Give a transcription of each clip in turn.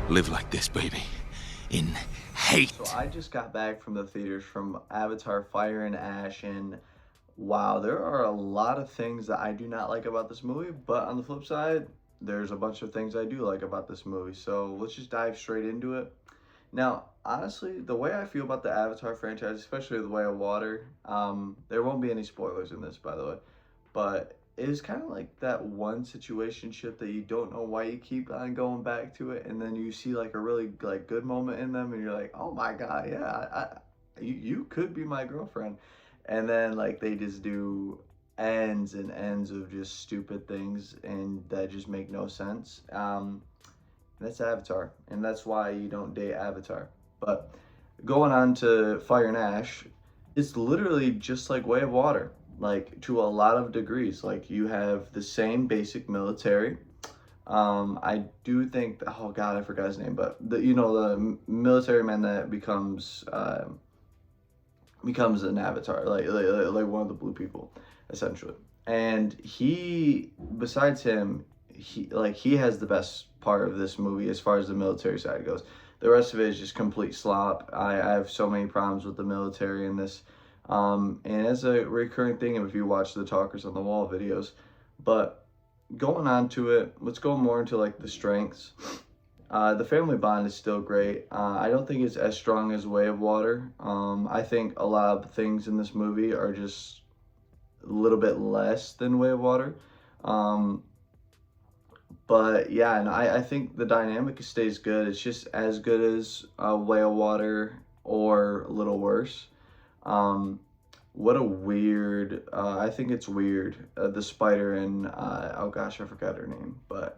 live like this, baby. In hate. So I just got back from the theaters from Avatar Fire and Ash, and wow, there are a lot of things that I do not like about this movie, but on the flip side, there's a bunch of things I do like about this movie. So let's just dive straight into it. Now, honestly, the way I feel about the Avatar franchise, especially The Way of Water, there won't be any spoilers in this, by the way, but it is kind of like that one situation ship that you don't know why you keep on going back to it, and then you see like a really like good moment in them, and you're like, oh my god, yeah, you could be my girlfriend, and then like they just do ends and ends of just stupid things and that just make no sense. That's Avatar, and that's why you don't date Avatar. But going on to Fire and Ash, it's literally just like Way of Water, like to a lot of degrees. Like you have the same basic military. I do think that, oh god, I forgot his name, but the military man that becomes an avatar, like one of the blue people, essentially. And he, besides him, he has the best part of this movie as far as the military side goes. The rest of it is just complete slop. I have so many problems with the military in this, and as a recurring thing, if you watch the Talkers on the Wall videos, but going on to it, let's go more into like the strengths. The family bond is still great. I don't think it's as strong as Way of Water. I think a lot of things in this movie are just a little bit less than Way of Water. Um, but yeah, and I think the dynamic stays good. It's just as good as Way of Water or a little worse. Um, what a weird. I think it's weird. The spider and oh gosh, I forgot her name. But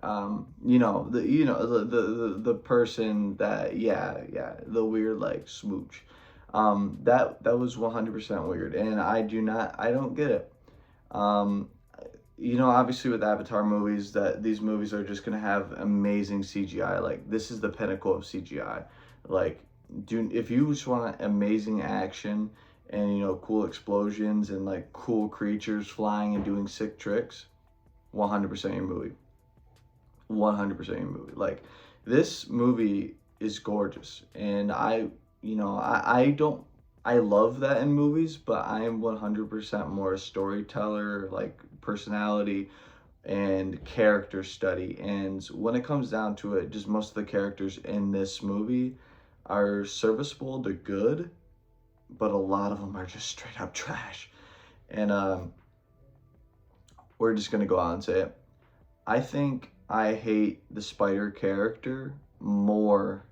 the person that yeah the weird like smooch. That was 100% weird, and I don't get it. Um, Obviously with Avatar movies, that these movies are just gonna have amazing CGI. Like this is the pinnacle of CGI. Like, if you just want amazing action and cool explosions and like cool creatures flying and doing sick tricks, 100% your movie. 100% your movie. Like this movie is gorgeous, and I don't. I love that in movies, but I am 100% more a storyteller, like personality and character study. And when it comes down to it, just most of the characters in this movie are serviceable to good, but a lot of them are just straight up trash. And we're just gonna go out and say it. I think I hate the Spider character more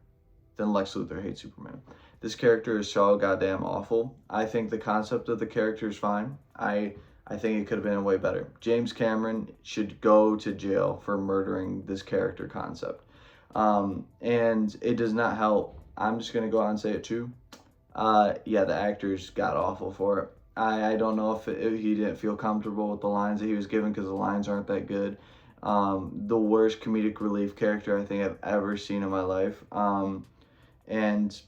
than Lex Luthor hates Superman. This character is so goddamn awful. I think the concept of the character is fine. I think it could have been way better. James Cameron should go to jail for murdering this character concept. And it does not help. I'm just gonna go out and say it too. Yeah, the actors got awful for it. I don't know if he didn't feel comfortable with the lines that he was given because the lines aren't that good. The worst comedic relief character I think I've ever seen in my life. And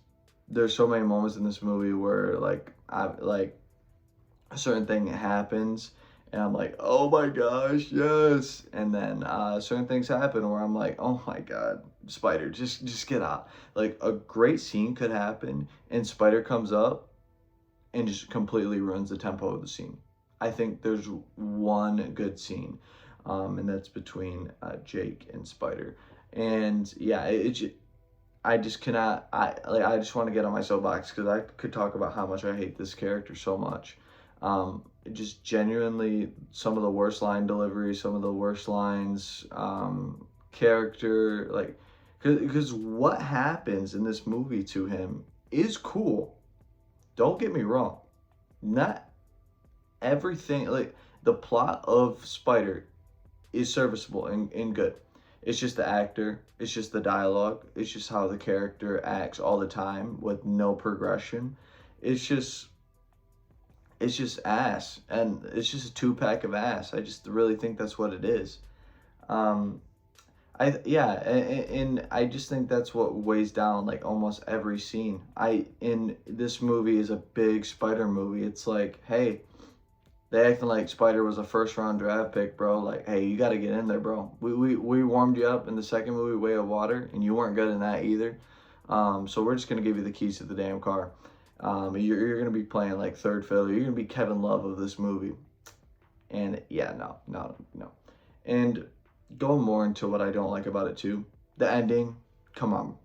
there's so many moments in this movie where like a certain thing happens and I'm like, oh my gosh, yes. And then certain things happen where I'm like, oh my god, Spider, just get out. Like a great scene could happen and Spider comes up and just completely ruins the tempo of the scene. I think there's one good scene, and that's between Jake and Spider. And yeah, I just cannot. I just want to get on my soapbox because I could talk about how much I hate this character so much. Just genuinely some of the worst line delivery, some of the worst lines, character like, because what happens in this movie to him is cool. Don't get me wrong. Not everything, like the plot of Spider is serviceable and good. It's just the actor, it's just the dialogue, it's just how the character acts all the time with no progression. It's just it's just ass, and it's just a two pack of ass. I just really think that's what it is. Um, I yeah, and I just think that's what weighs down like almost every scene. I in this movie is a big Spider movie. It's like, hey, They acting like Spider was a first round draft pick, bro. Like, hey, you got to get in there, bro. We warmed you up in the second movie, Way of Water, and you weren't good in that either. So we're just gonna give you the keys to the damn car. You're gonna be playing like third fiddle. You're gonna be Kevin Love of this movie. And yeah, no. And going more into what I don't like about it too, the ending. Come on,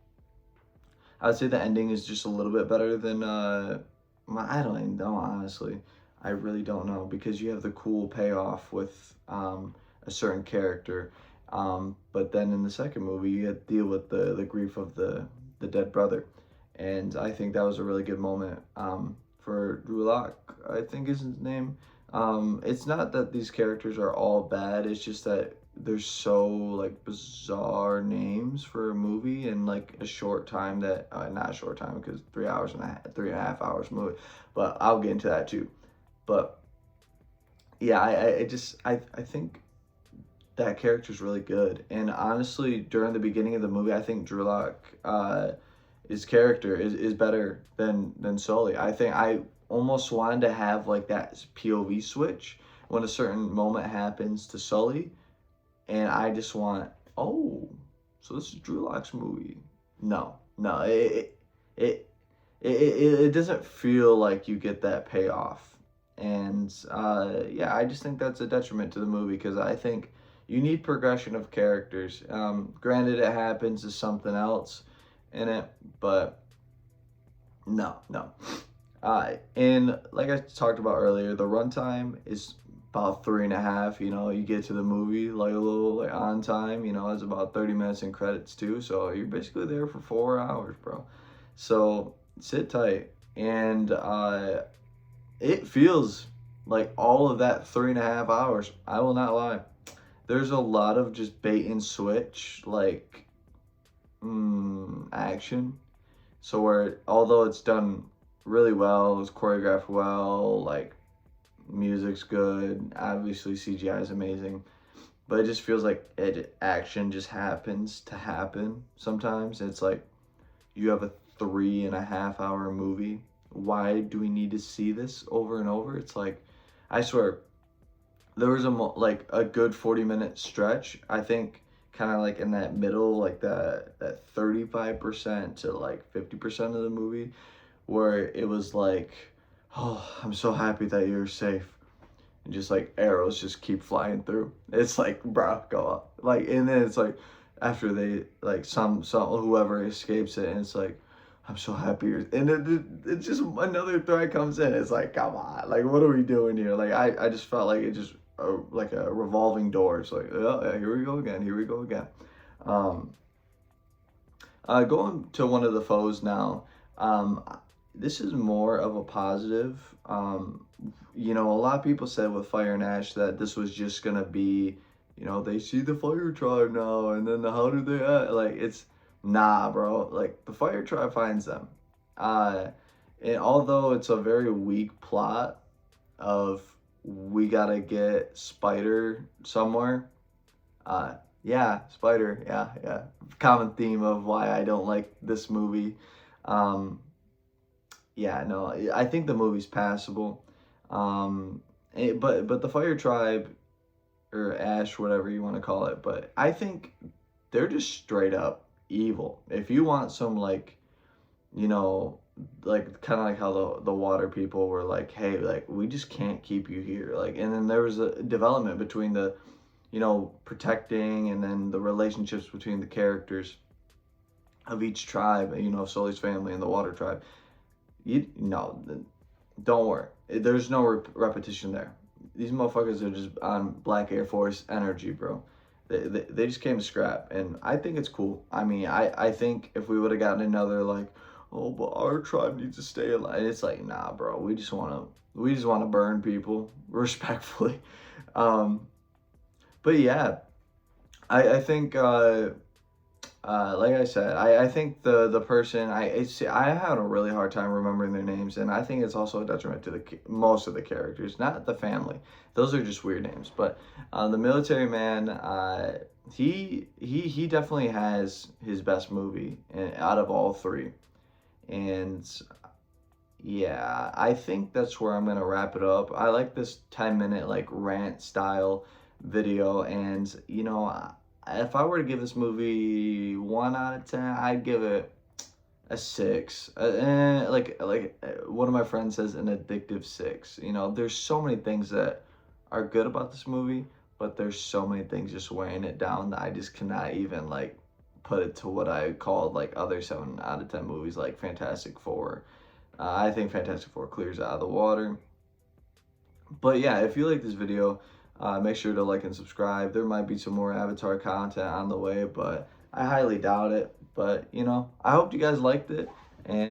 I would say the ending is just a little bit better than I don't even know, honestly. I really don't know, because you have the cool payoff with a certain character, but then in the second movie you had to deal with the grief of the dead brother, and I think that was a really good moment for Drew Lock, I think is his name. It's not that these characters are all bad. It's just that there's so like bizarre names for a movie in like a short time, that not a short time, because 3 hours and a half, 3.5 hours movie, but I'll get into that too. But yeah, I think that character's really good, and honestly during the beginning of the movie I think Drew Lock his character is better than Sully. I think I almost wanted to have like that POV switch when a certain moment happens to Sully, and I just want, oh, so this is Drew Lock's movie. No, it doesn't feel like you get that payoff, and yeah, I just think that's a detriment to the movie, because I think you need progression of characters. Granted, it happens as something else in it, but no. And like I talked about earlier, the runtime is about 3.5. You know, you get to the movie like a little like on time. You know, it's about 30 minutes in credits too, so you're basically there for 4 hours, bro. So sit tight, and it feels like all of that 3.5 hours. I will not lie. There's a lot of just bait and switch, like action. So where although it's done really well, it's choreographed well, like music's good, obviously CGI is amazing, but it just feels like action just happens to happen sometimes. It's like you have a 3.5 hour movie. Why do we need to see this over and over? It's like, I swear, there was like a good 40-minute stretch, I think, kind of like in that middle, like that 35% to like 50% of the movie, where it was like, oh, I'm so happy that you're safe, and just like arrows just keep flying through. It's like, bro, go up. Like, and then it's like after they like some whoever escapes it, and it's like, I'm so happy and it's just another threat comes in. It's like, come on, like what are we doing here? Like I just felt like it just like a revolving door. It's like, oh yeah, here we go again, here we go again. um Going to one of the foes now. um this is more of a positive. You know, a lot of people said with Fire and Ash that this was just gonna be, you know, they see the Fire Tribe now, and then how do they act? Like, it's nah, bro. Like, the Fire Tribe finds them. Uh, and although it's a very weak plot of we gotta get Spider somewhere. Yeah, Spider. Yeah. Common theme of why I don't like this movie. Um, yeah, no, I think the movie's passable. But the Fire Tribe, or Ash, whatever you want to call it, but I think they're just straight up evil. If you want some like, you know, like kind of like how the water people were like, hey, like we just can't keep you here. Like, and then there was a development between the, you know, protecting, and then the relationships between the characters of each tribe. You know, Sully's family and the Water Tribe. You no, don't worry. There's no repetition there. These motherfuckers are just on Black Air Force energy, bro. They just came to scrap, and I think it's cool. I mean, I think if we would have gotten another like, oh, but our tribe needs to stay alive. It's like, nah, bro. We just wanna burn people respectfully. Um, but yeah, I think like I said, I think the person I had a really hard time remembering their names, and I think it's also a detriment to most of the characters, not the family. Those are just weird names. But the military man, he definitely has his best movie out of all three, and yeah, I think that's where I'm gonna wrap it up. I like this 10-minute like rant style video, and if I were to give this movie 1 out of 10, I'd give it a 6. One of my friends says an addictive 6. There's so many things that are good about this movie, but there's so many things just weighing it down that I just cannot even like put it to what I called like other 7 out of 10 movies like Fantastic Four. I think Fantastic Four clears out of the water. But yeah, if you like this video, make sure to like and subscribe. There might be some more Avatar content on the way, but I highly doubt it. But I hope you guys liked it.